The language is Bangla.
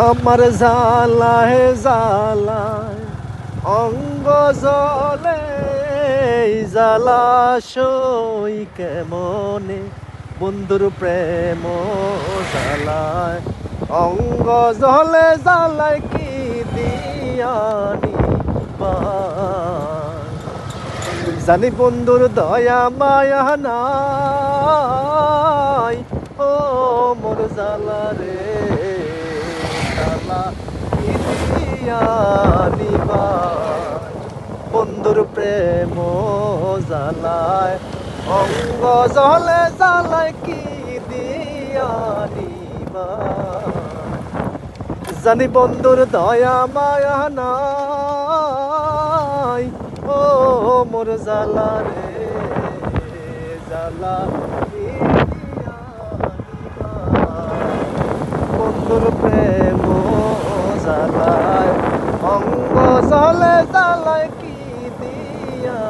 আমার জ্বালায় জ্বালায় অঙ্গ জ্বলে, জ্বালাশই কেমনে বন্ধুর প্রেম জ্বালায়। অঙ্গ জ্বলে জ্বালায় কি দিয়ানি জানি বন্ধুর দয়া মায়া নাই, ও মোর জ্বালা রে জ্বালা কি দিয়ানি বন্ধুর প্রেম জ্বালায়। অঙ্গ জ্বলে জ্বালায় কি দিয়ানি জানি বন্ধুর দয়া মায়া নাই, ও মোর জ্বালা রে জ্বালা কি বন্ধুর প্রেম জ্বালায়। অঙ্গ জ্বলে জ্বালায় কি দিয়া